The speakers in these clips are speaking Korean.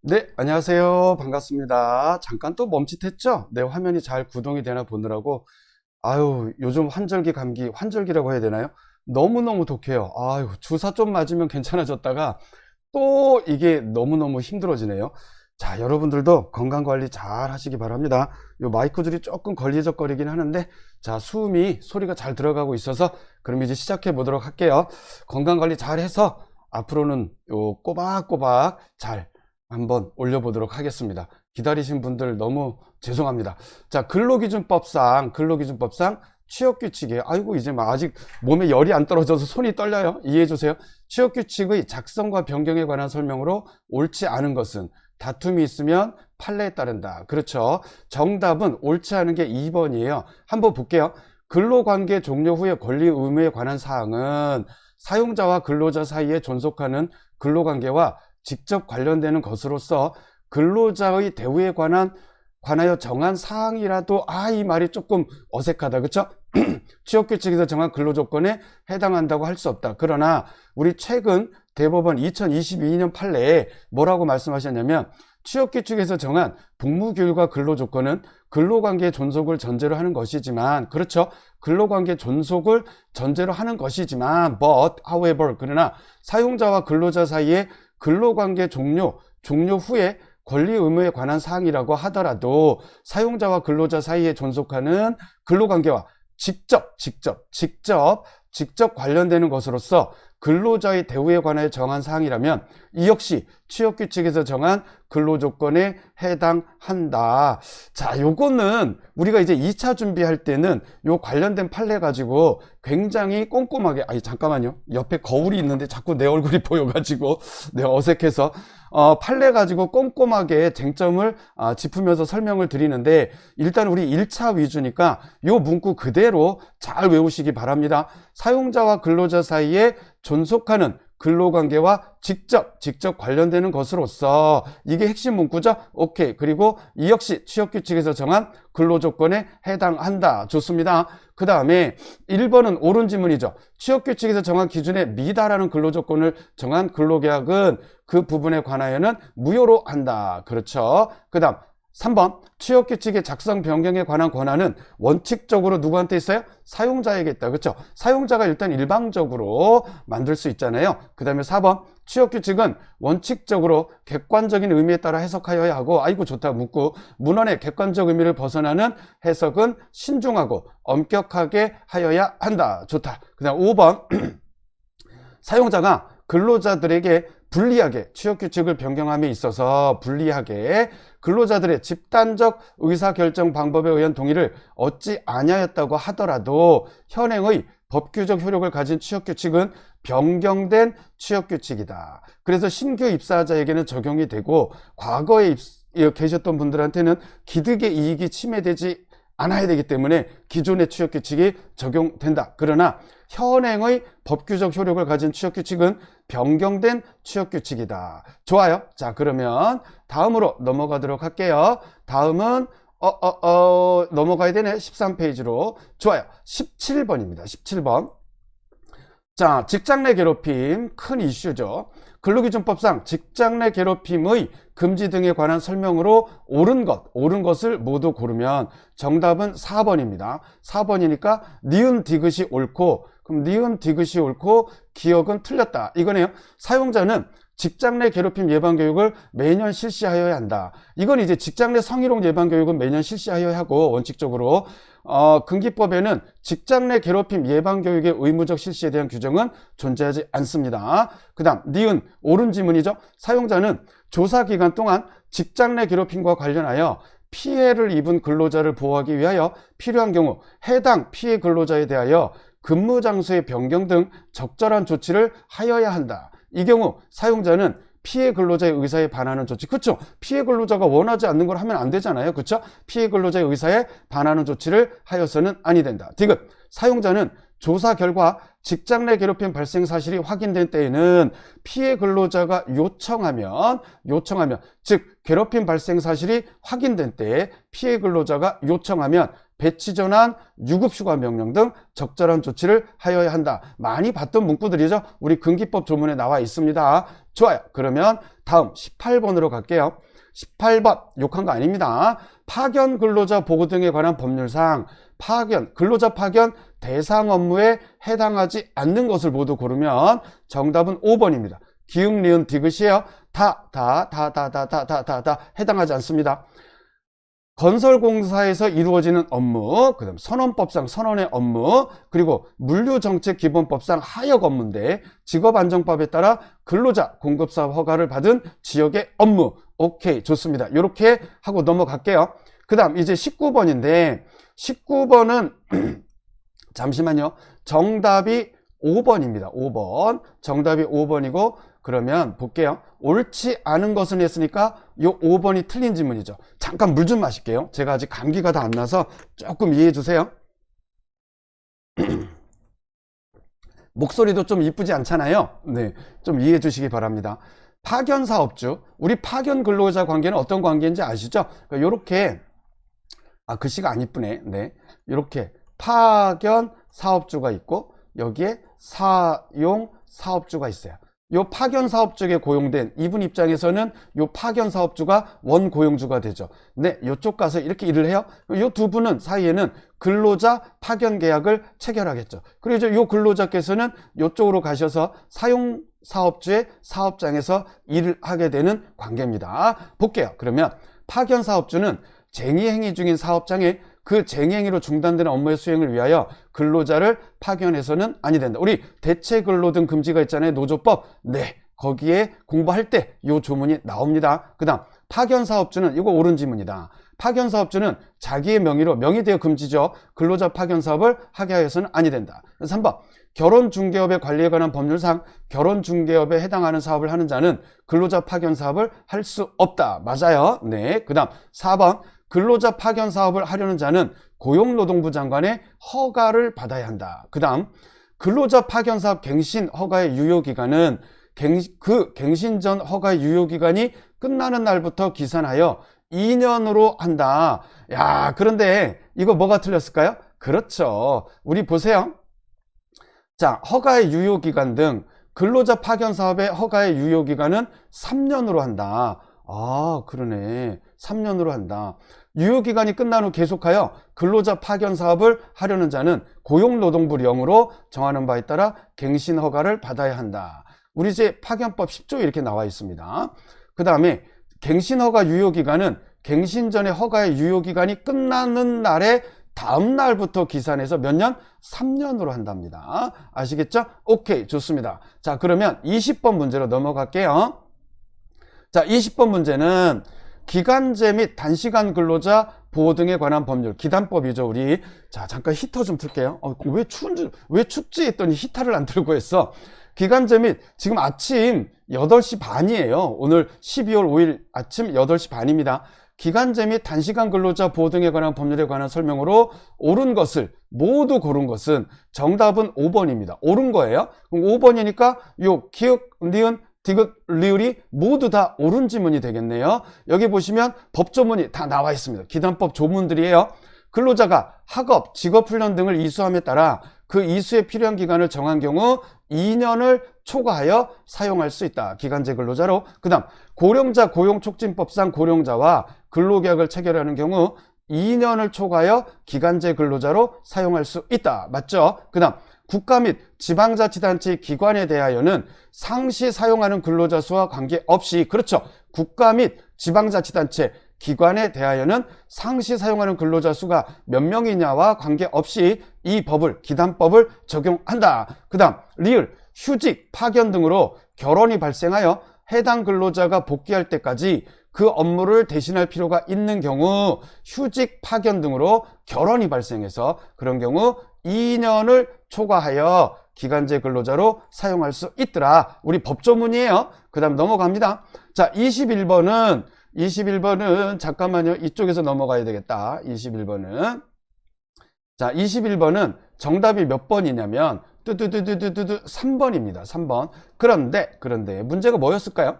네, 안녕하세요. 반갑습니다. 잠깐 또 멈칫했죠? 네, 화면이 잘 구동이 되나 보느라고. 요즘 환절기 감기, 환절기라고 해야 되나요? 너무너무 독해요. 주사 좀 맞으면 괜찮아졌다가 또 이게 너무너무 힘들어지네요. 자, 여러분들도 건강관리 잘 하시기 바랍니다. 요 마이크 줄이 조금 걸리적거리긴 하는데, 자, 소리가 잘 들어가고 있어서 그럼 이제 시작해 보도록 할게요. 건강관리 잘 해서 앞으로는 요 꼬박꼬박 잘 한번 올려보도록 하겠습니다. 기다리신 분들 너무 죄송합니다. 자, 근로기준법상 취업규칙에 이제 막 아직 몸에 열이 안 떨어져서 손이 떨려요. 이해해 주세요. 취업규칙의 작성과 변경에 관한 설명으로 옳지 않은 것은 다툼이 있으면 판례에 따른다. 그렇죠. 정답은 옳지 않은 게 2번이에요. 한번 볼게요. 근로관계 종료 후의 권리 의무에 관한 사항은 사용자와 근로자 사이에 존속하는 근로관계와 직접 관련되는 것으로서 근로자의 대우에 관하여 정한 사항이라도 이 말이 조금 어색하다. 그렇죠? 취업규칙에서 정한 근로조건에 해당한다고 할 수 없다. 그러나 우리 최근 대법원 2022년 판례에 뭐라고 말씀하셨냐면 취업규칙에서 정한 복무규율과 근로조건은 근로관계 존속을 전제로 하는 것이지만, 그렇죠? 근로관계 존속을 전제로 하는 것이지만 however, 그러나 사용자와 근로자 사이에 근로관계 종료 후에 권리 의무에 관한 사항이라고 하더라도 사용자와 근로자 사이에 존속하는 근로관계와 직접 관련되는 것으로서 근로자의 대우에 관하여 정한 사항이라면 이 역시 취업규칙에서 정한 근로조건에 해당한다. 자, 요거는 우리가 이제 2차 준비할 때는 요 관련된 판례 가지고 굉장히 꼼꼼하게, 잠깐만요. 옆에 거울이 있는데 자꾸 내 얼굴이 보여가지고 어색해서 판례 가지고 꼼꼼하게 쟁점을 짚으면서 설명을 드리는데, 일단 우리 1차 위주니까 요 문구 그대로 잘 외우시기 바랍니다. 사용자와 근로자 사이에 존속하는 근로관계와 직접 관련되는 것으로서, 이게 핵심 문구죠. 오케이. 그리고 이 역시 취업규칙에서 정한 근로조건에 해당한다. 좋습니다. 그 다음에 1번은 옳은 지문이죠. 취업규칙에서 정한 기준에 미달하는 근로조건을 정한 근로계약은 그 부분에 관하여는 무효로 한다. 그렇죠. 그 다음 3번, 취업규칙의 작성 변경에 관한 권한은 원칙적으로 누구한테 있어요? 사용자에게 있다. 그렇죠? 사용자가 일단 일방적으로 만들 수 있잖아요. 그 다음에 4번, 취업규칙은 원칙적으로 객관적인 의미에 따라 해석하여야 하고, 좋다. 문구. 문헌의 객관적 의미를 벗어나는 해석은 신중하고 엄격하게 하여야 한다. 좋다. 그 다음 5번, 사용자가 근로자들에게 불리하게 취업규칙을 변경함에 있어서 불리하게 근로자들의 집단적 의사결정 방법에 의한 동의를 얻지 아니하였다고 하더라도 현행의 법규적 효력을 가진 취업규칙은 변경된 취업규칙이다. 그래서 신규 입사자에게는 적용이 되고 과거에 계셨던 분들한테는 기득의 이익이 침해되지 않아야 되기 때문에 기존의 취업규칙이 적용된다. 그러나 현행의 법규적 효력을 가진 취업규칙은 변경된 취업규칙이다. 좋아요. 자, 그러면 다음으로 넘어가도록 할게요. 다음은 넘어가야 되네. 13페이지로. 좋아요. 17번입니다. 17번. 자, 직장 내 괴롭힘 큰 이슈죠. 근로기준법상 직장 내 괴롭힘의 금지 등에 관한 설명으로 옳은 것을 모두 고르면 정답은 4번입니다. 4번이니까 니은 디귿이 옳고, 그럼 니은 디귿이 옳고 기억은 틀렸다. 이거네요. 사용자는 직장 내 괴롭힘 예방 교육을 매년 실시하여야 한다. 이건 이제 직장 내 성희롱 예방 교육은 매년 실시하여야 하고, 원칙적으로 근기법에는 직장 내 괴롭힘 예방 교육의 의무적 실시에 대한 규정은 존재하지 않습니다. 그 다음 니은 옳은 지문이죠. 사용자는 조사 기간 동안 직장 내 괴롭힘과 관련하여 피해를 입은 근로자를 보호하기 위하여 필요한 경우 해당 피해 근로자에 대하여 근무 장소의 변경 등 적절한 조치를 하여야 한다. 이 경우 사용자는 피해 근로자의 의사에 반하는 조치. 그렇죠? 피해 근로자가 원하지 않는 걸 하면 안 되잖아요. 그렇죠? 피해 근로자의 의사에 반하는 조치를 하여서는 아니 된다. 디귿. 사용자는 조사 결과 직장 내 괴롭힘 발생 사실이 확인된 때에는 피해 근로자가 요청하면 즉 괴롭힘 발생 사실이 확인된 때에 피해 근로자가 요청하면 배치 전환, 유급휴가 명령 등 적절한 조치를 하여야 한다. 많이 봤던 문구들이죠. 우리 근기법 조문에 나와 있습니다. 좋아요. 그러면 다음 18번으로 갈게요. 18번 욕한 거 아닙니다. 파견 근로자 보고 등에 관한 법률상 근로자 파견 대상 업무에 해당하지 않는 것을 모두 고르면 정답은 5번입니다. 기역, 니은, 디귿이에요. 다 해당하지 않습니다. 건설공사에서 이루어지는 업무, 그 다음 선원법상 선원의 업무, 그리고 물류정책기본법상 하역 업무인데 직업안정법에 따라 근로자 공급사업 허가를 받은 지역의 업무. 오케이, 좋습니다. 이렇게 하고 넘어갈게요. 그 다음 이제 19번인데 19번은 잠시만요. 정답이 5번입니다. 5번. 정답이 5번이고 그러면 볼게요. 옳지 않은 것은 했으니까 이 5번이 틀린 지문이죠. 잠깐 물 좀 마실게요. 제가 아직 감기가 다 안 나서 조금 이해해 주세요. 목소리도 좀 이쁘지 않잖아요. 네, 좀 이해해 주시기 바랍니다. 파견 사업주, 우리 파견 근로자 관계는 어떤 관계인지 아시죠? 이렇게 글씨가 안 이쁘네. 네, 이렇게 파견 사업주가 있고 여기에 사용 사업주가 있어요. 요 파견 사업주에 고용된 이분 입장에서는 요 파견 사업주가 원 고용주가 되죠. 네, 요쪽 가서 이렇게 일을 해요. 요 두 분은 사이에는 근로자 파견 계약을 체결하겠죠. 그리고 이제 요 근로자께서는 요쪽으로 가셔서 사용 사업주의 사업장에서 일을 하게 되는 관계입니다. 볼게요. 그러면 파견 사업주는 쟁의 행위 중인 사업장에 그 쟁행위로 중단되는 업무의 수행을 위하여 근로자를 파견해서는 아니 된다. 우리 대체 근로 등 금지가 있잖아요. 노조법. 네, 거기에 공부할 때 이 조문이 나옵니다. 그 다음 파견 사업주는 이거 옳은 지문이다. 파견 사업주는 자기의 명의되어 금지죠. 근로자 파견 사업을 하게 하여서는 아니 된다. 3번 결혼중개업의 관리에 관한 법률상 결혼중개업에 해당하는 사업을 하는 자는 근로자 파견 사업을 할 수 없다. 맞아요. 네. 그 다음 4번 근로자 파견 사업을 하려는 자는 고용노동부 장관의 허가를 받아야 한다. 그 다음 근로자 파견 사업 갱신 허가의 유효기간은 그 갱신 전 허가의 유효기간이 끝나는 날부터 기산하여 2년으로 한다. 야, 그런데 이거 뭐가 틀렸을까요? 그렇죠. 우리 보세요. 자, 허가의 유효기간 등 근로자 파견 사업의 허가의 유효기간은 3년으로 한다. 아, 그러네. 3년으로 한다. 유효기간이 끝난 후 계속하여 근로자 파견 사업을 하려는 자는 고용노동부령으로 정하는 바에 따라 갱신 허가를 받아야 한다. 우리 이제 파견법 10조 이렇게 나와 있습니다. 그 다음에 갱신 허가 유효기간은 갱신 전에 허가의 유효기간이 끝나는 날에 다음 날부터 기산해서 몇 년? 3년으로 한답니다. 아시겠죠? 오케이, 좋습니다. 자, 그러면 20번 문제로 넘어갈게요. 자, 20번 문제는 기간제 및 단시간 근로자 보호 등에 관한 법률, 기단법이죠, 우리. 자, 잠깐 히터 좀 틀게요. 왜 춥지 했더니 히터를 안 틀고 했어. 기간제 및 지금 아침 8시 반이에요. 오늘 12월 5일 아침 8시 반입니다. 기간제 및 단시간 근로자 보호 등에 관한 법률에 관한 설명으로 옳은 것을 모두 고른 것은 정답은 5번입니다. 옳은 거예요. 그럼 5번이니까 요 기역, 니은, 디귿, 리을이 모두 다 옳은 지문이 되겠네요. 여기 보시면 법조문이 다 나와 있습니다. 기단법 조문들이에요. 근로자가 학업, 직업훈련 등을 이수함에 따라 그 이수에 필요한 기간을 정한 경우 2년을 초과하여 사용할 수 있다. 기간제 근로자로. 그 다음 고령자 고용촉진법상 고령자와 근로계약을 체결하는 경우 2년을 초과하여 기간제 근로자로 사용할 수 있다. 맞죠? 그 다음 국가 및 지방자치단체 기관에 대하여는 상시 사용하는 근로자 수와 관계없이, 그렇죠, 국가 및 지방자치단체 기관에 대하여는 상시 사용하는 근로자 수가 몇 명이냐와 관계없이 이 법을, 기단법을 적용한다. 그 다음 리을, 휴직, 파견 등으로 결혼이 발생하여 해당 근로자가 복귀할 때까지 그 업무를 대신할 필요가 있는 경우 휴직, 파견 등으로 결혼이 발생해서 그런 경우 2년을 초과하여 기간제 근로자로 사용할 수 있더라. 우리 법조문이에요. 그 다음 넘어갑니다. 자, 21번은 잠깐만요. 이쪽에서 넘어가야 되겠다. 21번은 자, 21번은 정답이 몇 번이냐면 3번입니다. 3번. 그런데 문제가 뭐였을까요?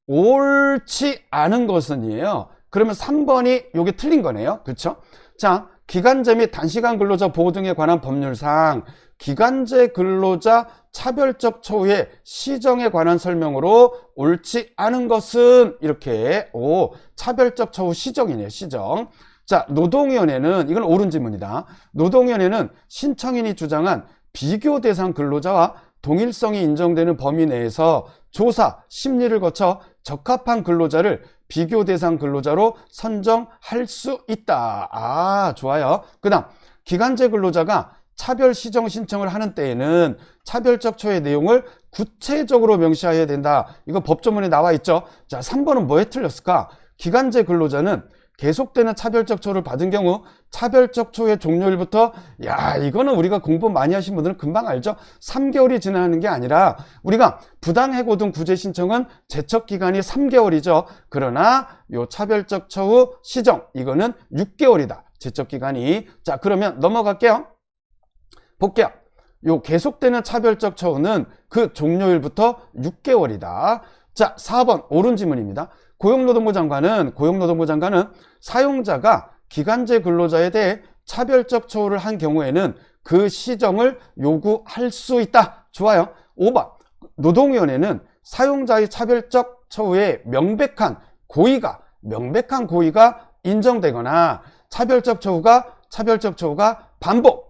옳지 않은 것은이에요. 그러면 3번이 요게 틀린 거네요. 그렇죠? 자, 기간제 및 단시간 근로자 보호 등에 관한 법률상 기간제 근로자 차별적 처우의 시정에 관한 설명으로 옳지 않은 것은 이렇게 차별적 처우 시정이네요. 시정. 자, 노동위원회는 이건 옳은 질문이다. 노동위원회는 신청인이 주장한 비교 대상 근로자와 동일성이 인정되는 범위 내에서 조사, 심리를 거쳐 적합한 근로자를 비교 대상 근로자로 선정할 수 있다. 좋아요. 그 다음 기간제 근로자가 차별 시정 신청을 하는 때에는 차별적 처우의 내용을 구체적으로 명시해야 된다. 이거 법조문에 나와 있죠. 자, 3번은 뭐에 틀렸을까? 기간제 근로자는 계속되는 차별적 처우를 받은 경우 차별적 처우의 종료일부터 이거는 우리가 공부 많이 하신 분들은 금방 알죠. 3개월이 지나는 게 아니라 우리가 부당해고 등 구제 신청은 제척 기간이 3개월이죠. 그러나 요 차별적 처우 시정 이거는 6개월이다. 제척 기간이. 자, 그러면 넘어갈게요. 볼게요. 요 계속되는 차별적 처우는 그 종료일부터 6개월이다. 자, 4번 옳은 지문입니다. 고용노동부 장관은 사용자가 기간제 근로자에 대해 차별적 처우를 한 경우에는 그 시정을 요구할 수 있다. 좋아요. 5번 노동위원회는 사용자의 차별적 처우에 명백한 고의가 인정되거나 차별적 처우가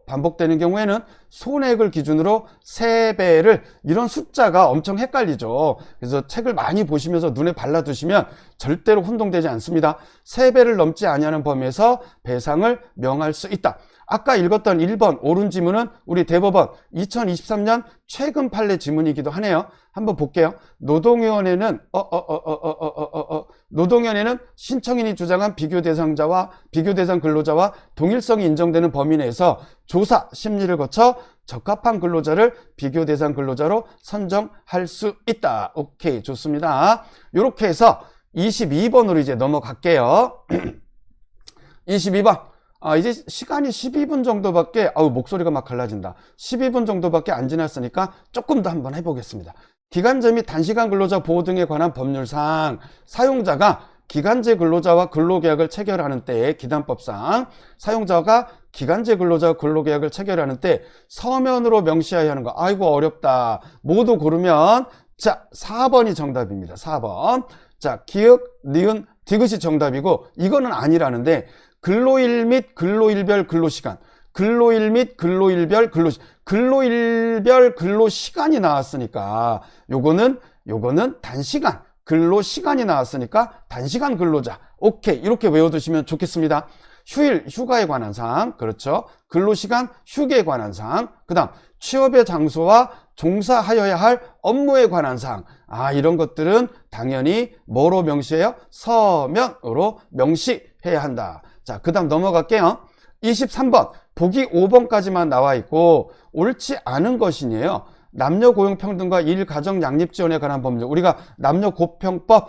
반복되는 경우에는 손해액을 기준으로 3배를 이런 숫자가 엄청 헷갈리죠. 그래서 책을 많이 보시면서 눈에 발라두시면 절대로 혼동되지 않습니다. 3배를 넘지 아니하는 범위에서 배상을 명할 수 있다. 아까 읽었던 1번 옳은 지문은 우리 대법원 2023년 최근 판례 지문이기도 하네요. 한번 볼게요. 노동위원회는 신청인이 주장한 비교 대상 근로자와 동일성이 인정되는 범위 내에서 조사, 심리를 거쳐 적합한 근로자를 비교 대상 근로자로 선정할 수 있다. 오케이, 좋습니다. 이렇게 해서 22번으로 이제 넘어갈게요. 22번. 이제 시간이 12분 정도밖에, 목소리가 막 갈라진다. 12분 정도밖에 안 지났으니까 조금 더 한번 해보겠습니다. 기간제 및 단시간 근로자 보호 등에 관한 법률상 사용자가 기간제 근로자와 근로계약을 체결하는 때 기단법상 사용자가 기간제 근로자와 근로계약을 체결하는 때 서면으로 명시해야 하는 거. 아이고 어렵다. 모두 고르면 자 4번이 정답입니다. 4번. 자 기역, 니은, 디귿이 정답이고 이거는 아니라는데 근로일 및 근로일별 근로시간 근로일 근로시간이 나왔으니까 요거는 단시간 근로시간이 나왔으니까 단시간 근로자. 오케이, 이렇게 외워두시면 좋겠습니다. 휴일, 휴가에 관한 사항, 그렇죠. 근로시간, 휴게에 관한 사항, 그 다음 취업의 장소와 종사하여야 할 업무에 관한 사항. 이런 것들은 당연히 뭐로 명시해요? 서면으로 명시해야 한다. 자, 그 다음 넘어갈게요. 23번 보기 5번까지만 나와 있고 옳지 않은 것이네요. 남녀고용평등과 일가정양립지원에 관한 법률, 우리가 남녀고평법,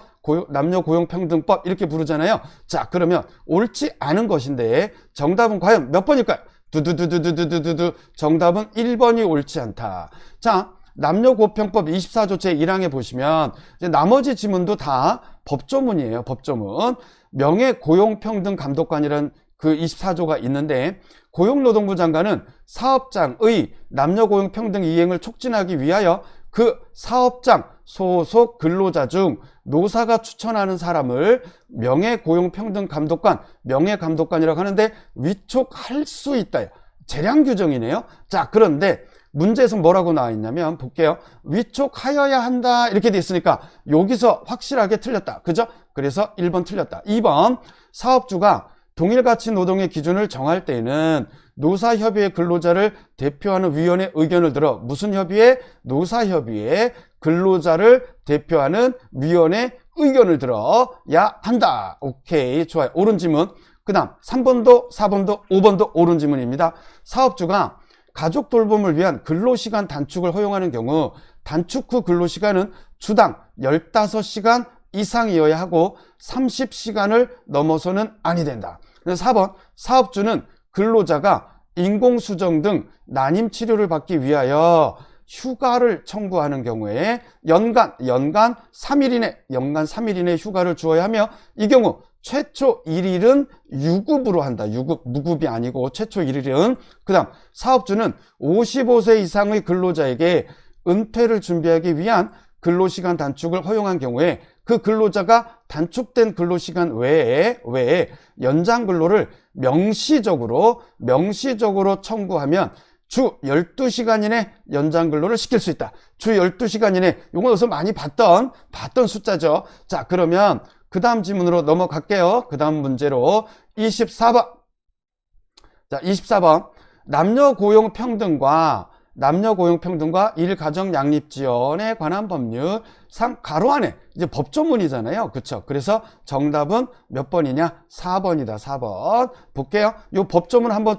남녀고용평등법 이렇게 부르잖아요. 자, 그러면 옳지 않은 것인데 정답은 과연 몇 번일까요? 두두두두두두두두. 정답은 1번이 옳지 않다. 자, 남녀고평법 24조 제1항에 보시면 이제 나머지 지문도 다 법조문이에요. 법조문. 명예고용평등감독관이라는 그 24조가 있는데 고용노동부 장관은 사업장의 남녀고용평등 이행을 촉진하기 위하여 그 사업장 소속 근로자 중 노사가 추천하는 사람을 명예감독관이라고 하는데 위촉할 수 있다. 재량 규정이네요. 자, 그런데 문제에서 뭐라고 나와 있냐면 볼게요. 위촉하여야 한다 이렇게 돼 있으니까 여기서 확실하게 틀렸다. 그죠? 그래서 1번 틀렸다. 2번 사업주가 동일가치 노동의 기준을 정할 때에는 노사협의회 근로자를 대표하는 위원회 의견을 들어 무슨 협의회? 노사협의회 근로자를 대표하는 위원회 의견을 들어야 한다. 오케이, 좋아요. 옳은 지문. 그 다음 3번도 4번도 5번도 옳은 지문입니다. 사업주가 가족 돌봄을 위한 근로시간 단축을 허용하는 경우 단축 후 근로시간은 주당 15시간 이상이어야 하고 30시간을 넘어서는 아니 된다. 4번 사업주는 근로자가 인공수정 등 난임 치료를 받기 위하여 휴가를 청구하는 경우에 연간 3일 이내 휴가를 주어야 하며 이 경우 최초 1일은 유급으로 한다. 유급, 무급이 아니고 최초 1일은. 그 다음 사업주는 55세 이상의 근로자에게 은퇴를 준비하기 위한 근로시간 단축을 허용한 경우에 그 근로자가 단축된 근로시간 외에 연장 근로를 명시적으로 청구하면 주 12시간 이내 연장 근로를 시킬 수 있다. 주 12시간 이내. 요거 어디서 많이 봤던 숫자죠. 자, 그러면 그 다음 질문으로 넘어갈게요. 그 다음 문제로 24번. 자, 24번. 남녀 고용 평등과 일가정 양립 지원에 관한 법률 3 가로 안에 이제 법조문이잖아요. 그쵸? 그래서 정답은 몇 번이냐? 4번이다. 4번. 볼게요. 요 법조문 한번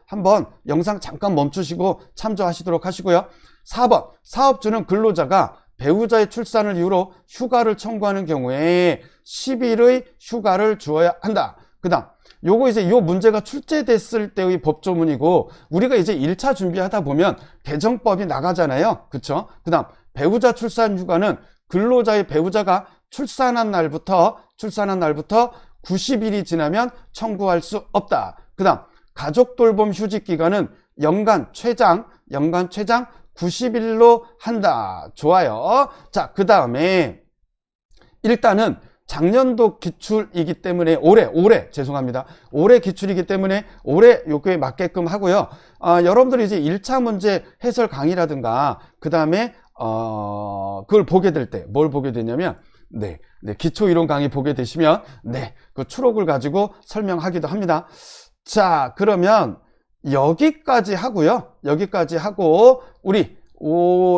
한번 영상 잠깐 멈추시고 참조하시도록 하시고요. 4번. 사업주는 근로자가 배우자의 출산을 이유로 휴가를 청구하는 경우에 10일의 휴가를 주어야 한다. 그 다음 요거 이제 요 문제가 출제됐을 때의 법조문이고, 우리가 이제 1차 준비하다 보면 개정법이 나가잖아요. 그쵸? 그 다음 배우자 출산 휴가는 배우자가 출산한 날부터 90일이 지나면 청구할 수 없다. 그 다음 가족 돌봄 휴직 기간은 연간 최장 90일로 한다. 좋아요. 자, 그 다음에 일단은 작년도 기출이기 때문에 올해 기출이기 때문에 올해 요거에 맞게끔 하고요. 여러분들이 이제 1차 문제 해설 강의라든가 그 다음에 그걸 보게 될 때 뭘 보게 되냐면 기초 이론 강의 보게 되시면 그 추록을 가지고 설명하기도 합니다. 자, 그러면 여기까지 하고요. 여기까지 하고 우리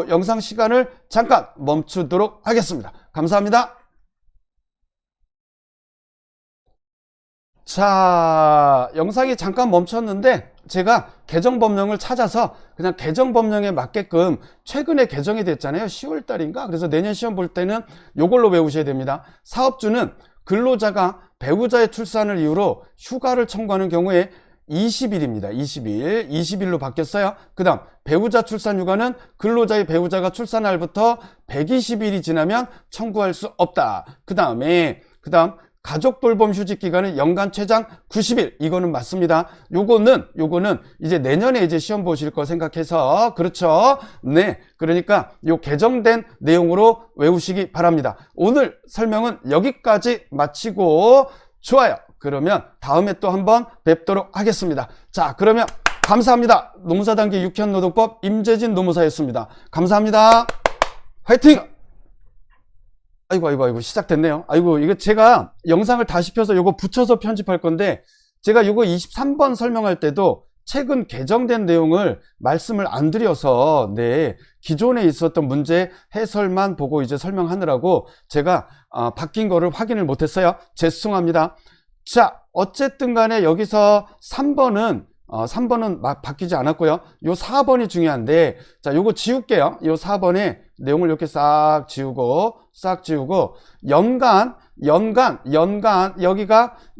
영상 시간을 잠깐 멈추도록 하겠습니다. 감사합니다. 자, 영상이 잠깐 멈췄는데 제가 개정법령을 찾아서 그냥 개정법령에 맞게끔 최근에 개정이 됐잖아요. 10월 달인가? 그래서 내년 시험 볼 때는 요걸로 외우셔야 됩니다. 사업주는 근로자가 배우자의 출산을 이유로 휴가를 청구하는 경우에 20일입니다. 20일로 바뀌었어요. 그 다음 배우자 출산 휴가는 배우자가 출산 날부터 120일이 지나면 청구할 수 없다. 그 다음 가족 돌봄 휴직 기간은 연간 최장 90일. 이거는 맞습니다. 요거는 이제 내년에 이제 시험 보실 거 생각해서 그렇죠. 네. 그러니까 요 개정된 내용으로 외우시기 바랍니다. 오늘 설명은 여기까지 마치고 좋아요. 그러면 다음에 또 한번 뵙도록 하겠습니다. 자, 그러면 감사합니다. 노무사단계 육현노동법 임재진 노무사였습니다. 감사합니다. 화이팅! 아이고 시작됐네요. 이거 제가 영상을 다시 펴서 요거 붙여서 편집할 건데, 제가 요거 23번 설명할 때도 최근 개정된 내용을 말씀을 안 드려서 기존에 있었던 문제 해설만 보고 이제 설명하느라고 제가 바뀐 거를 확인을 못했어요. 죄송합니다. 자, 어쨌든 간에 여기서 3번은 바뀌지 않았고요. 요 4번이 중요한데, 자, 요거 지울게요. 요 4번에 내용을 이렇게 싹 지우고, 연간, 여기가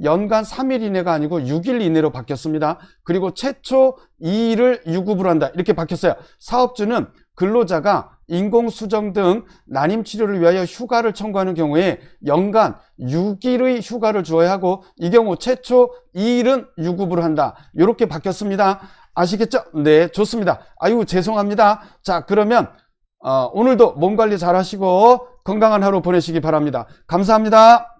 연간 3일 이내가 아니고 6일 이내로 바뀌었습니다. 그리고 최초 2일을 유급으로 한다. 이렇게 바뀌었어요. 사업주는 근로자가 인공수정 등 난임치료를 위하여 휴가를 청구하는 경우에 연간 6일의 휴가를 주어야 하고, 이 경우 최초 2일은 유급으로 한다. 이렇게 바뀌었습니다. 아시겠죠? 네, 좋습니다. 죄송합니다. 자, 그러면 오늘도 몸 관리 잘 하시고 건강한 하루 보내시기 바랍니다. 감사합니다.